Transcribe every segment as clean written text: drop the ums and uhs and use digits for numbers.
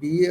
BA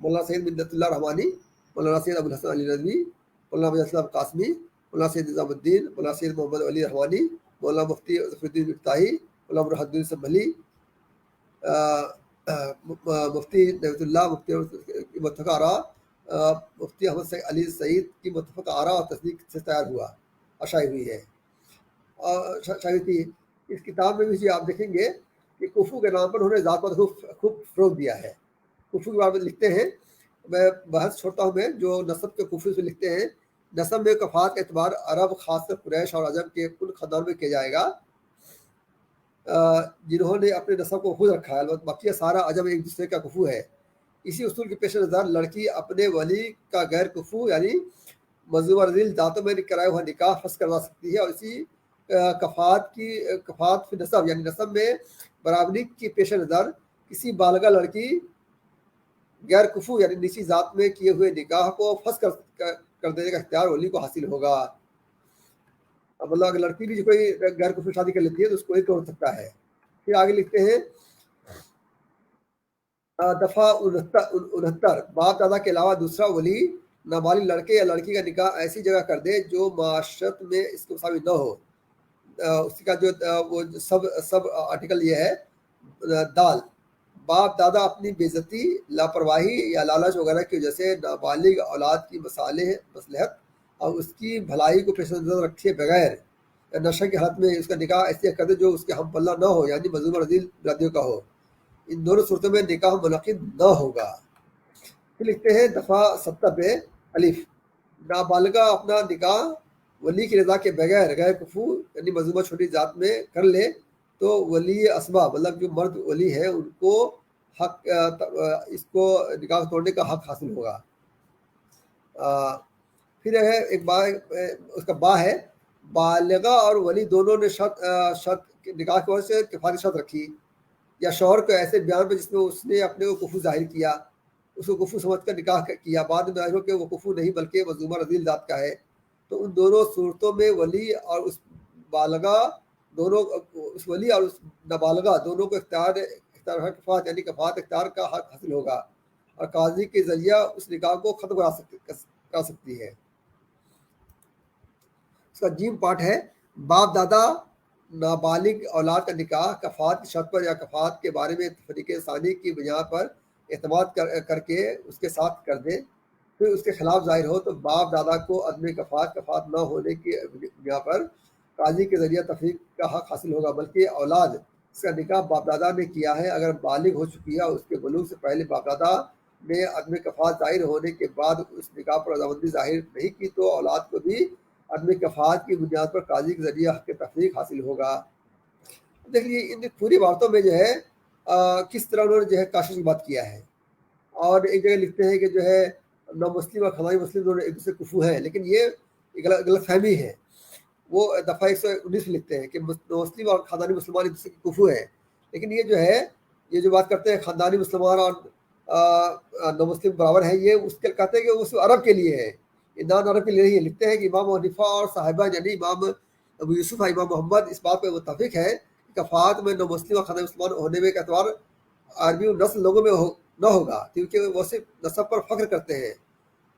مولانا سید منت اللہ رحمانی، مولانا سید ابو الحسن علی ندوی، مولانا ابو الاسلام قاسمی، مولانا سید نظام الدین، مولانا سید محمد علی رحمانی، مولانا مفتی ظفر الدین مفتاحی، مولانا مرحد الدین سنبھلی، مفتی نعمت اللہ، مفتی کی متفق آراء، مفتی احمد علی سعید کی متفق آراء اور تصدیق سے تیار ہوا اور شائع ہوئی ہے اور شائع تھی۔ اس کتاب میں بھی آپ دیکھیں گے کہ کفو کے نام پر انہوں نے ذات پات خوب فروغ دیا ہے۔ کفو کے بارے میں لکھتے ہیں، میں بحث چھوڑتا ہوں میں، جو نسب کے کفو سے لکھتے ہیں، نسب میں کفات کا اعتبار عرب خاص کر قریش اور عجم کے کل خاندان میں کیا جائے گا جنہوں نے اپنے نسب کو خود رکھا ہے، البتہ باقی سارا عجم ایک دوسرے کا کفو ہے۔ اسی اصول کے پیش نظر لڑکی اپنے ولی کا غیر کفو یعنی مظلوم رذیل ذاتوں میں کرایا ہوا نکاح فسخ کروا سکتی ہے، اور اسی کفات فی نسب یعنی نسب میں برابری کی پیش نظر کسی بالغہ لڑکی غیر کفو یعنی نچی ذات میں کیے ہوئے نکاح کو فسخ کر دینے کا اختیار ولی کو حاصل ہوگا۔ اب اللہ اگر لڑکی بھی جو کوئی غیر کفو شادی کر لیتی ہے تو اس کو ایک توڑ سکتا ہے۔ پھر آگے لکھتے ہیں دفعہ 69 باپ دادا کے علاوہ دوسرا ولی نابالغ لڑکے یا لڑکی کا نکاح ایسی جگہ کر دے جو معاشرت میں اس کے مساوی نہ ہو۔ اس کا جو وہ سب آرٹیکل یہ ہے دال، باپ دادا اپنی بے عزتی، لاپرواہی یا لالچ وغیرہ کی وجہ سے نابالغ اولاد کی مصلحت اور اس کی بھلائی کو پیش نظر رکھے بغیر نشہ کی حالت میں اس کا نکاح ایسی کر دے جو اس کے ہم پلہ نہ ہو یعنی مظلوم رذیل برادریوں کا ہو، ان دونوں صورتوں میں نکاح منعقد نہ ہوگا۔ پھر لکھتے ہیں دفعہ 70 پہ الف، نابالغہ اپنا نکاح ولی کی رضا کے بغیر غیر کفو یعنی مظلومہ چھوٹی ذات میں کر لے تو ولی اسبا مطلب جو مرد ولی ہے ان کو حق اس کو نکاح توڑنے کا حق حاصل ہوگا۔ پھر ہے ایک اس کا با ہے، بالغہ اور ولی دونوں نے شرط نکاح کی وجہ سے کفارتی شرط رکھی یا شوہر کو ایسے بیان پہ جس میں اس نے اپنے کو کفو ظاہر کیا، اس کو کفو سمجھ کر نکاح کیا، بعد میں ظاہر ہو کہ وہ کفو نہیں بلکہ مظلومہ رذیل ذات کا ہے، تو ان دونوں صورتوں میں ولی اور اس بالغہ دونوں اس ولی اور اس نابالغہ دونوں کو اختیار کفات یعنی کفات اختیار کا حق حاصل ہوگا اور قاضی کے ذریعہ اس نکاح کو ختم کرا سکتی ہے۔ اس کا جیم پارٹ ہے باپ دادا نابالغ اولاد کا نکاح کفات کی شرط پر یا کفات کے بارے میں تفریق ثانی کی بنیاد پر اعتماد کر کے اس کے ساتھ کر دے، پھر اس کے خلاف ظاہر ہو تو باپ دادا کو عدم کفات نہ ہونے کی بنیاد پر قاضی کے ذریعہ تفریق کا حق حاصل ہوگا، بلکہ اولاد اس کا نکاح باپ دادا نے کیا ہے اگر بالغ ہو چکی ہے اور اس کے بلوغ سے پہلے باپ دادا نے عدم کفات ظاہر ہونے کے بعد اس نکاح پر رضامندی ظاہر نہیں کی تو اولاد کو بھی عدم کفات کی بنیاد پر قاضی کے ذریعہ حق تفریق حاصل ہوگا۔ دیکھیے ان پوری باتوں میں جو ہے کس طرح انہوں نے جو ہے کاشف کی بات کیا ہے، اور ایک جگہ لکھتے ہیں کہ جو ہے نو مسلم اور خاندانی مسلم دونوں ایک دوسرے کفو ہیں، لیکن یہ غلط فہمی ہے۔ وہ دفعہ 119 میں لکھتے ہیں کہ نو مسلم اور خاندانی مسلمان ایک دوسرے کے کفو ہیں، لیکن یہ جو ہے یہ جو بات کرتے ہیں خاندانی مسلمان اور نو مسلم برابر ہیں، یہ اس کے کہتے ہیں کہ اس عرب کے لیے ہے، یہ نان عرب کے لیے نہیں ہے۔ لکھتے ہیں کہ امام حنیفہ اور صاحبہ یعنی امام ابو یوسف اور امام محمد اس بات پہ متفق ہے کہ کفات میں نو مسلم اور خاندانی مسلمان ہونے میں کا اعتبار عربی نسل لوگوں میں نہ ہوگا، کیونکہ وہ صرف نسب پر فخر کرتے ہیں،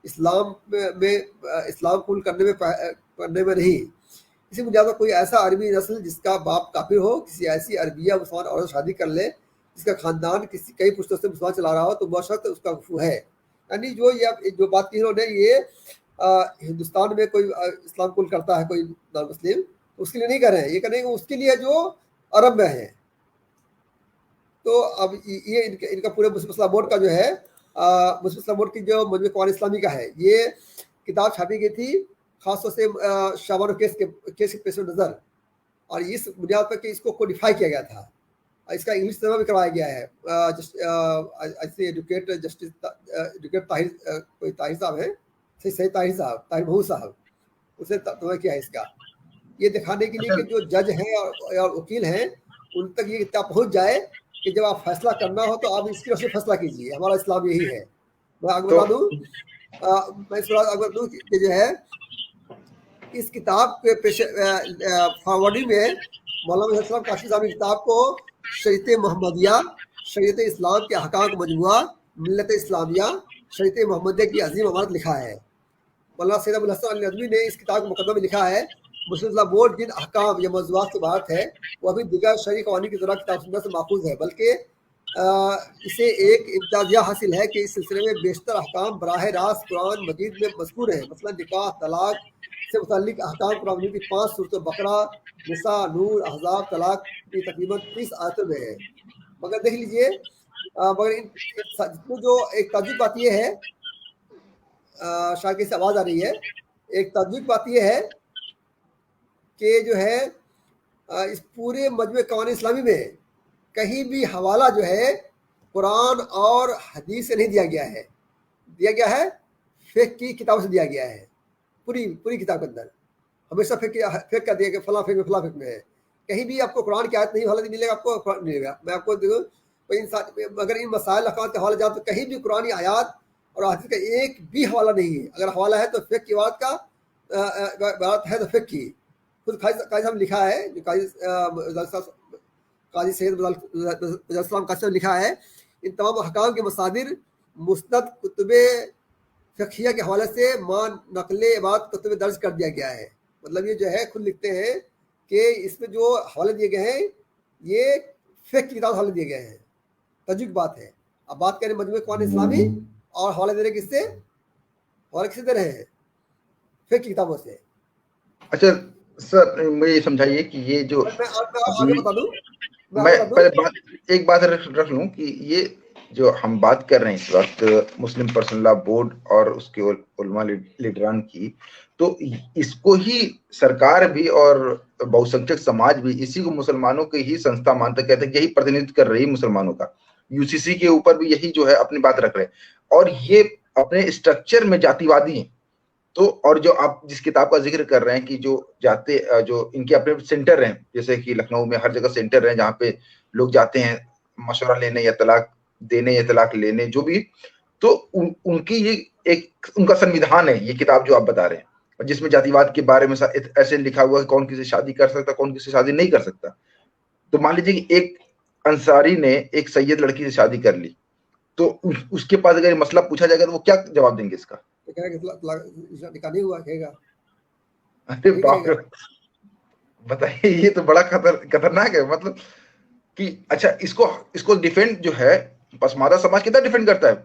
اسلام قبول کرنے میں نہیں۔ اسی بنیاد پر کوئی ایسا عربی نسل جس کا باپ کافر ہو کسی ایسی عربیہ مسلمان عورت سے شادی کر لے جس کا خاندان کئی پشتوں سے مسلمان چلا رہا ہو تو بشرط اس کا کفو ہے۔ یعنی جو بات کی انہوں نے یہ ہندوستان میں کوئی اسلام قبول کرتا ہے کوئی نان مسلم تو اس کے لیے نہیں کر رہے ہیں، یہ کریں گے اس کے لیے جو عرب میں ہے۔ تو اب یہ ان کا پورے مسلم اسلام بورڈ کا جو ہے مسلم اسلام بورڈ کی جو مجموعہ قوانین اسلامی کا ہے، یہ کتاب چھاپی گئی تھی خاص طور سے شابان کیس کے پیش نظر، اور اس بنیاد پر کہ اس کو کوڈیفائی کیا گیا تھا، اس کا انگلش ترجمہ بھی کروایا گیا ہے۔ ایڈوکیٹ طاہر کوئی طاہر صاحب ہیں، صحیح طاہر محمود صاحب، اسے ترجمہ کیا ہے اس کا، یہ دکھانے کے لیے کہ جو جج ہیں اور وکیل ہیں ان تک یہ کتاب پہنچ جائے کہ جب آپ فیصلہ کرنا ہو تو آپ اس کی وجہ سے فیصلہ کیجیے، ہمارا اسلام یہی ہے۔ میں آگے بتا دوں کہ جو ہے اس کتاب کے فارورڈنگ میں مولانا السلام کاشف صاحب کی کتاب کو شریعت محمدیہ شریعت اسلام کے احکام کا مجموعہ ملت اسلامیہ شریعت محمدیہ کی عظیم امانت لکھا ہے. مولانا سید ابو الحسن علی ندوی نے اس کتاب کے مقدمے میں لکھا ہے مسلم لا بورڈ جن احکام یا موضوعات سے بات ہے وہ ابھی دیگر شرعی قوانین کی طرح کتاب سنت سے ماخوذ ہے، بلکہ اسے ایک امتیازیہ حاصل ہے کہ اس سلسلے میں بیشتر احکام براہ راست قرآن مجید میں مذکور ہیں. مثلا نکاح، طلاق سے متعلق احکام قرآن مجید کی 5 سورتوں بقرہ، نساء، نور، احزاب، طلاق کی تقریباً 30 آیتوں میں ہے. مگر دیکھ لیجئے مگر جو ایک تعجب بات یہ ہے، شاید کسی سے آواز آ رہی ہے، ایک تعجب بات یہ ہے کہ جو ہے اس پورے مجموعہ قوانین اسلامی میں کہیں بھی حوالہ جو ہے قرآن اور حدیث سے نہیں دیا گیا ہے، دیا گیا ہے فقہ کی کتابوں سے دیا گیا ہے. پوری کتاب کے اندر ہمیشہ فقہ کا دیا کہ فلاں فقہ میں ہے. کہیں بھی آپ کو قرآن کی آیت نہیں حوالہ ملے گا، آپ کو قرآن ملے گا. میں آپ کو دیکھوں اگر ان مسائل احکام کے حوالے جاؤ تو کہیں بھی قرآن آیات اور حدیث کا ایک بھی حوالہ نہیں ہے. اگر حوالہ ہے تو فقہ کی بات کا بات ہے تو فقہ کی. خود قاضی صاحب نے لکھا ہے، جو قاضی سید السلام قاضی صاحب نے لکھا ہے، ان تمام احکام کے مصادر مستند کتب فقہیہ کے حوالے سے نقل عبارت کتب درج کر دیا گیا ہے. مطلب یہ جو ہے خود لکھتے ہیں کہ اس میں جو حوالے دیے گئے ہیں یہ فقہ کی کتاب حوالے دیے گئے ہیں. تجویز بات ہے. اب بات کریں مجموعہ قوانین اسلامی اور حوالے دے رہے کس سے؟ حوالے کس سے دے رہے ہیں؟ فقہ کی کتابوں سے. اچھا سر مجھے یہ سمجھائیے کہ یہ جو میں آگے بتا دوں میں پہلے ایک بات رکھ لوں کہ یہ جو ہم بات کر رہے ہیں اس وقت مسلم پرسنل لا بورڈ اور اس کے علماء لیڈران کی، تو اس کو ہی سرکار بھی اور بہو سنکھیک سماج بھی اسی کو مسلمانوں کے ہی سنستھا مانتا، کہتے ہیں یہی پرتیندتو کر رہی مسلمانوں کا. یو سی سی کے اوپر بھی یہی جو ہے اپنی بات رکھ رہے ہیں اور یہ اپنے اسٹرکچر میں جاتی وادی ہیں. تو اور جو آپ جس کتاب کا ذکر کر رہے ہیں کہ جو ان کے اپنے سینٹر ہیں، جیسے کہ لکھنؤ میں ہر جگہ سینٹر ہیں جہاں پہ لوگ جاتے ہیں مشورہ لینے یا طلاق دینے یا طلاق لینے جو بھی، تو ان کی یہ ایک ان کا سنویدھان ہے یہ کتاب جو آپ بتا رہے ہیں، جس میں جاتی واد کے بارے میں ایسے لکھا ہوا ہے کون کسی شادی کر سکتا کون کسی شادی نہیں کر سکتا. تو مان لیجیے کہ ایک انصاری نے ایک سید لڑکی سے شادی کر لی، تو اس کے پاس اگر مسئلہ پوچھا جائے گا تو وہ کیا جواب دیں گے اس کا؟ نہیں ہوا کہے گا. ارے باپ رے، بتائیے یہ تو بڑا خطرناک ہے. مطلب کہ اچھا اس کو ڈیفینڈ جو ہے پسماندہ سماج کتنا ڈیفینڈ کرتا ہے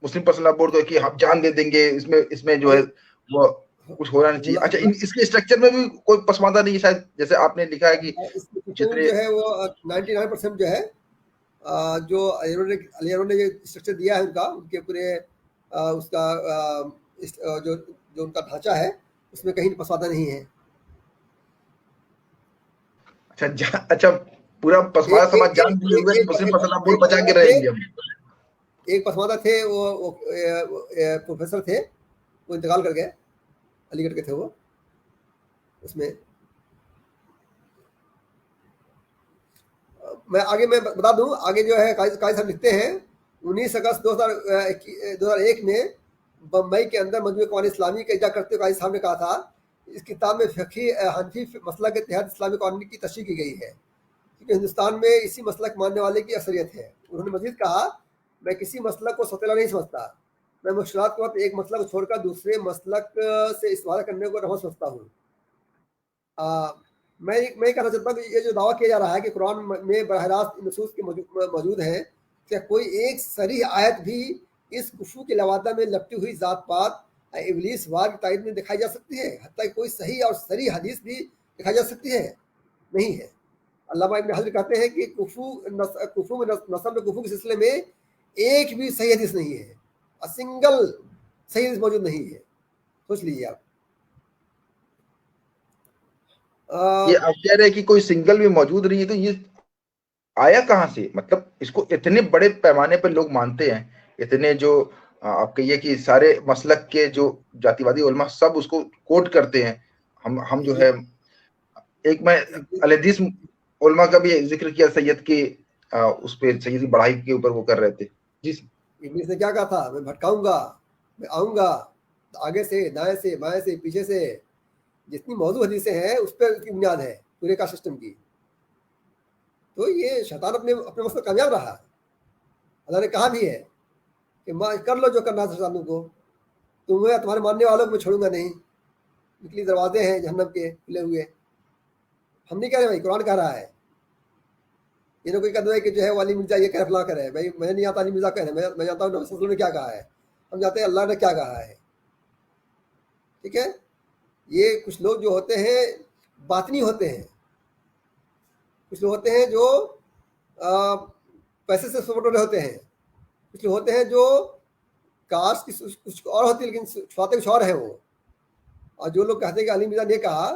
مسلم پرسنل لا بورڈ کو کہ ہم جان دے دیں گے اس میں جو ہے وہ کچھ ہونا نہیں چاہیے. اچھا اس کے اسٹرکچر میں بھی کوئی پسماندہ نہیں ہے شاید، جیسے آپ نے لکھا ہے کہ جتنے جو ہے وہ 99% جو ہے جو علیہ نے اسٹرکچر دیا ہے ان کے پورے اس کا جو ان کا ڈھانچہ ہے اس میں کہیں پسماندہ نہیں ہے. اچھا پورا پسماندہ سماج جان دیے ہوئے مسلم پرسنل لا بورڈ بچا کے رہیں گے ہم. ایک پسماندہ تھے وہ پروفیسر تھے، وہ انتقال کر گئے، علی گڑھ کے تھے وہ. اس میں میں بتا دوں آگے جو ہے قاضی صاحب لکھتے ہیں 19 اگست 2001 میں بمبئی کے اندر مجموعہ قوانین اسلامی کا اجرا کرتے ہوئے قاضی صاحب نے کہا تھا اس کتاب میں فقہی حنفی مسئلہ کے تحت اسلامی قوانین کی تشریح کی گئی ہے کیونکہ ہندوستان میں اسی مسلک ماننے والے کی اکثریت ہے. انہوں نے مزید کہا میں کسی مسلک کو سوتیلا نہیں سمجھتا، میں مشکلات کے وقت ایک مسلک کو چھوڑ کر دوسرے مسلک سے استفادہ کرنے کو روا سمجھتا ہوں. میں یہ کہنا چاہتا ہوں کہ یہ جو دعویٰ کیا جا رہا ہے کہ قرآن میں براہ راست نصوص کے موجود ہیں، کیا کوئی ایک صریح آیت بھی اس کفو کے لوادہ میں لپٹی ہوئی ذات پات ابلیس وار کی تائید میں دکھائی جا سکتی ہے؟ حتیٰ کہ کوئی صحیح اور صریح حدیث بھی دکھائی جا سکتی ہے؟ نہیں ہے. علامہ ابن حجر کہتے ہیں کہ کفو میں نسب کفو کے سلسلے میں ایک بھی صحیح حدیث نہیں ہے، سنگل صحیح حدیث موجود نہیں ہے. سوچ لیجیے آپ. یہ آپ کہہ رہے ہیں کہ کوئی سنگل بھی موجود نہیں ہے، تو یہ آیا کہاں سے؟ مطلب اس کو اتنے بڑے پیمانے پر لوگ مانتے ہیں، اتنے جو آپ کہیے کہ سارے مسلک کے جو جاتی وادی علماء سب اس کو کوٹ کرتے ہیں. ہم جو ہے ایک میں الحدیث علماء کا بھی ذکر کیا سید کے اس پہ سیدی بڑھائی کے اوپر وہ کر رہے تھے. جی ابلیس نے کیا کہا تھا؟ میں بھٹکاؤں گا، میں آؤں گا آگے سے، دائیں سے، بائیں سے، پیچھے سے. جتنی موضوع حدیثیں ہیں اس پہ کی بنیاد ہے پورے کا سسٹم کی. تو یہ شیطان اپنے مسئلہ کامیاب رہا. اللہ نے کہا بھی ہے کہ کر لو جو کرنا ہے شیطانوں کو، تمہیں تمہارے ماننے والوں کو میں چھوڑوں گا نہیں، نکلی دروازے ہیں جہنم کے کھلے ہوئے. ہم نہیں کہہ رہے بھائی، قرآن کہہ رہا ہے. یہ نہ کوئی کہتا ہے کہ جو ہے علی مرزا یہ کہہ فلاں کرے، بھائی میں نہیں آتا علی مرزا کہہ رہے، میں جانتا ہوں نبی صلی اللہ علیہ وسلم نے کیا کہا ہے، ہم جانتے ہیں اللہ نے کیا کہا ہے. ٹھیک ہے. یہ کچھ لوگ جو ہوتے ہیں باطنی ہوتے ہیں، کچھ لوگ ہوتے ہیں جو پیسے سے سپورٹ والے ہوتے ہیں، کچھ لوگ ہوتے ہیں جو کاسٹ کچھ اور ہوتی ہے لیکن چھپاتے کچھ اور ہیں وہ. اور جو لوگ کہتے ہیں کہ علی مرزا نے کہا،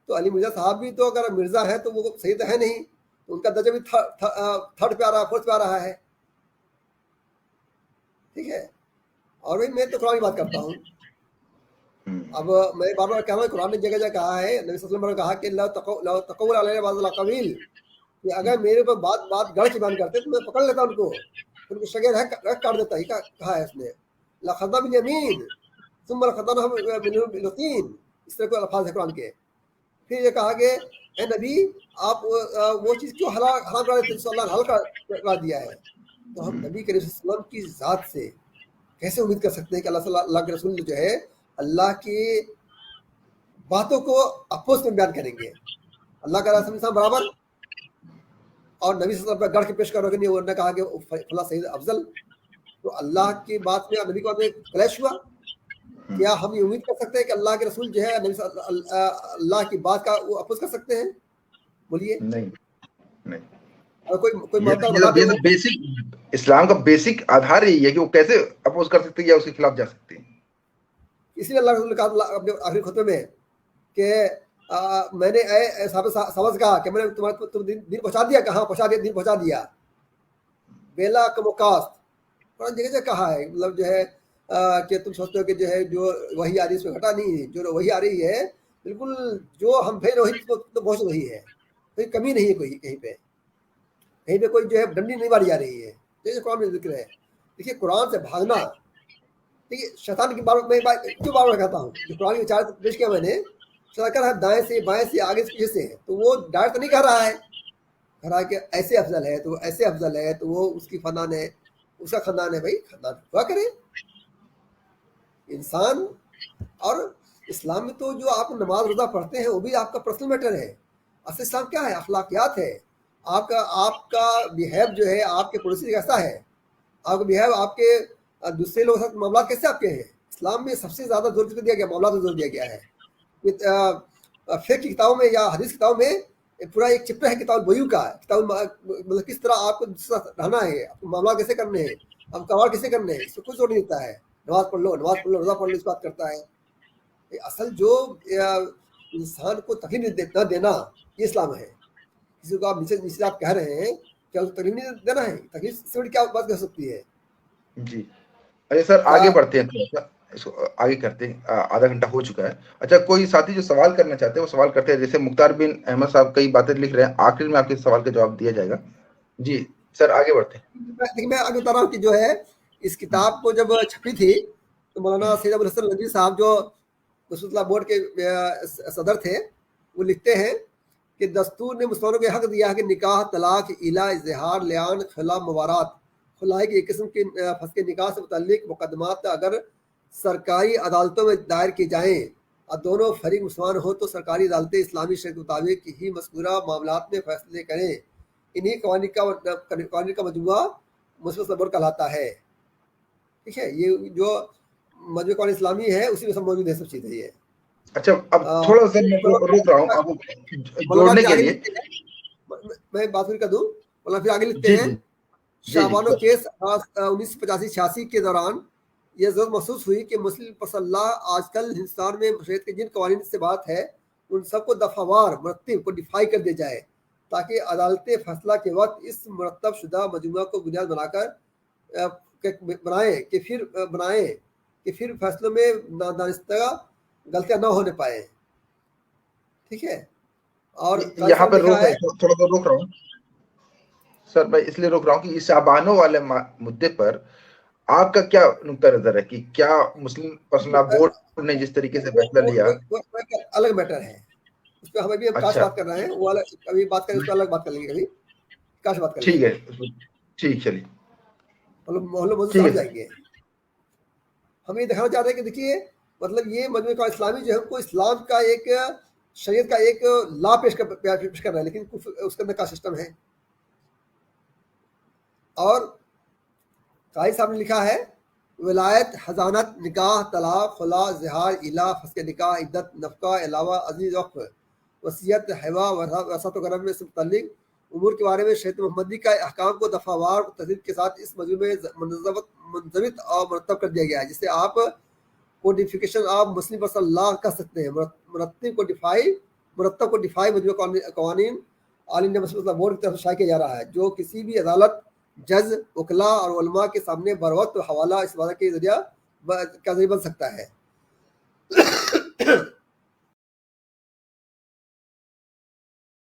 تو علی مرزا صاحب بھی تو اگر مرزا ہے تو وہ صحیح تو ہے نہیں، تو ان کا درجہ بھی تھرڈ پہ آ رہا، فورتھ پہ آ رہا ہے. ٹھیک ہے. اور بھائی میں تو قرآن کی بات کرتا ہوں. اب میں بار بار کہہ رہا ہوں، قرآن نے جگہ جگہ کہا ہے، نبی صلی اللہ علیہ وسلم نے کہا کہ لو تقول علیہ بعض الاقاویل، کہ اگر میرے اوپر بات گڑھ کے بیان کرتے تو میں پکڑ لیتا ان کو شگے رکھ کاٹ دیتا. ہی کہا ہے اس نے لخذنا بالیمین ثم لخذنا باليمين، اس طرح کوئی الفاظ ہے قرآن کے. پھر یہ کہا کہ اے نبی آپ وہ چیز کیوں حرام کرا دیتے جس کو اللہ نے حلال کرا دیا ہے. تو ہم نبی کریم صلی اللہ علیہ وسلم کی ذات سے کیسے امید کر سکتے ہیں کہ اللہ کے رسول جو ہے اللہ کی باتوں کو اپوز میں بیان کریں گے. اللہ کا رسول انسان برابر، اور نبی صلی اللہ علیہ وسلم پہ گڑھ کے پیش کرو گے نہیں. انہوں نے کہا کہ فلاں سید افضل، تو اللہ کی بات میں نبی کی بات میں کلیش ہوا. کیا ہم یہ امید کر سکتے ہیں کہ اللہ کے رسول جو ہے نبی اللہ کی بات کا وہ اپوز کر سکتے ہیں؟ بولیے. نہیں. اور کوئی یہ مانتا بتا دے. بیسک اسلام کا بیسک آدھار یہی ہے کہ وہ کیسے اپوز کر سکتے ہیں یا اس کے خلاف جا سکتے ہیں. اسی لیے اللہ رسول نے کہا اپنے آخری خطبے میں کہ میں نے اے سبز کہا کہ میں نے تم دین پہنچا دیا. کہاں پہنچا دیا؟ دین پہنچا دیا. بیلا کموکاست قرآن جگہ جگہ کہا ہے. مطلب جو ہے کہ تم سوچتے ہو کہ جو ہے جو وہی آ رہی ہے اس میں گھٹا نہیں ہے، جو وہی آ رہی ہے بالکل جو ہم بھیج وہی تو پہنچ رہی ہے، کوئی کمی نہیں ہے کوئی کہیں پہ کوئی جو ہے ڈنڈی نہیں ماری جا رہی ہے. جیسے قرآن میں ذکر ہے. دیکھیے قرآن سے بھاگنا، دیکھیے شیطان کی بات میں کیوں بار بار کہتا ہوں، جو قرآن کی چار پیش کیا میں نے، شیطان کہہ رہا ہے دائیں سے بائیں سے آگے سے پیچھے سے، تو وہ ڈائریکٹ نہیں کہہ رہا ہے، کہہ رہا ہے کہ ایسے افضل ہے تو وہ ایسے افضل ہے، تو وہ اس کی خاندان ہے، اس کا خاندان ہے. بھائی خاندان ہوا کرے انسان. اور اسلام میں تو جو آپ نماز روزہ پڑھتے ہیں وہ بھی آپ کا پرسنل میٹر ہے. اصل اسلام کیا ہے؟ اخلاقیات ہے. آپ کا بیہیو جو ہے آپ کے پڑوسی کیسا ہے، آپ کا بیہیو آپ کے دوسرے لوگوں کے ساتھ معاملات کیسے آپ کے ہیں. اسلام میں سب سے زیادہ زور کس کو دیا گیا؟ معاملات کو زور دیا گیا ہے. فقہ کی کتابوں میں یا حدیث کتابوں میں پورا ایک چپٹر ہے کتاب البیوع کا. کتاب مطلب کس طرح آپ کو رہنا ہے، آپ کو معاملات کیسے کرنے ہیں، آپ کاروبار کیسے کرنے ہیں، اس کو کوئی زور نہیں دیتا ہے. نماز پڑھ لو روزہ پڑھ لو، اس بات کرتا ہے. اصل جو انسان کو تکلیف نہ دینا یہ اسلام ہے. کسی کو آپ نیچے آپ کہہ رہے ہیں کیا اس کو تکلیف نہیں دینا ہے؟ تکلیف سے بڑی کیا بات کر سکتی ہے. جی اچھا سر آگے بڑھتے ہیں تھوڑا سا، اس کو آگے کرتے ہیں. آدھا گھنٹہ ہو چکا ہے. اچھا کوئی ساتھی جو سوال کرنا چاہتے ہیں وہ سوال کرتے ہیں. جیسے مختار بن احمد صاحب کئی باتیں لکھ رہے ہیں، آخر میں آپ کے سوال کا جواب دیا جائے گا. جی سر آگے بڑھتے ہیں. دیکھیے میں آگے بتا رہا ہوں کہ جو ہے اس کتاب کو جب چھپی تھی تو مولانا سید ابو الحسن ندوی صاحب جو رسول اللہ بورڈ کے صدر تھے، وہ لکھتے ہیں کہ دستور نے مسلمانوں کو حق دیا ہے کہ نکاح، طلاق، ایلا، اظہار، لیان، خلا، موارات، خلائی کی ایک قسم کے فسخ نکاح سے متعلق مقدمات اگر سرکاری عدالتوں میں دائر کی جائیں اور دونوں فریق مسلمان ہو تو سرکاری عدالتیں اسلامی شریعت کے مطابق ہی مذکورہ معاملات میں فیصلے کریں. انہی قوانین کا مجموعہ مسلم صبر کہلاتا ہے. ٹھیک ہے. یہ جو مجموعہ قوانین اسلامی ہے اسی میں سب موجود ہے، سب چیزیں. یہ اچھا اب تھوڑا سا میں روک رہا ہوں آپ کو جوڑنے کے لیے. میں بات کر دوں. مولانا پھر آگے لکھتے ہیں شعبان و کیس 1985-86 کے دوران یہ ضرورت محسوس ہوئی کہ مسلم پسلح آج کل ہندوستان میں شریعت کے جن قوانین سے بات ہے ان سب کو دفعہ وار مرتب کو ڈیفائی کر دیا جائے تاکہ عدالتیں فیصلہ کے وقت اس مرتب شدہ مجموعہ کو بنیاد بنا کر بنائیں کہ پھر فیصلوں میں نادانستہ غلطیاں نہ ہونے پائے. ٹھیک ہے. اور یہاں پہ تھوڑا سا روک رہا ہوں سر. میں اس لیے روک رہا ہوں کہ اس شعبانوں والے مدے پر آپ کا کیا نقطہ نظر ہے کہ کیا مسلم پسندہ بورڈ نے جس طریقے سے فیصلہ لیا الگ میٹر ہے. اس پہ ہم ابھی کاش بات کر رہے ہیں، وہ ابھی بات کریں اس پہ الگ بات کر لیں گے. ابھی کاش بات کر لیں گے. ٹھیک ہے ٹھیک چلیے موضوع سمجھ جائیں گے. ہم یہ دکھانا چاہتے ہیں کہ دیکھیے مطلب یہ مجموعہ قواعد اسلامی جو ہے ہم کو اسلام کا ایک شریعت کا ایک لا پیش کر رہا ہے، لیکن اس کے اندر کا سسٹم ہے. اور قاضی صاحب نے لکھا ہے ولایت، حضانت، نکاح، طلاق، خلا، زہار، الا، فسخ نکاح، عدت، نفقہ، علاوہ، عزیز، وقف، وصیت، حوا، وراثت وغیرہ میں سے متعلق امور کے بارے میں شریعت محمدی کا احکام کو دفعہ وار ترتیب کے ساتھ اس موضوع میں منضبط اور مرتب کر دیا گیا ہے، جسے آپ کوڈیفیکیشن آف مسلم پرسنل لا کر سکتے ہیں. مرتب کوڈیفائی مجموعہ قوانین آل انڈیا مسلم بورڈ کی طرف سے شائع کیا جا رہا ہے، جو کسی بھی عدالت، جج، وکلاء اور علماء کے سامنے بر وقت حوالہ اس بات کے ذریعہ بن سکتا ہے.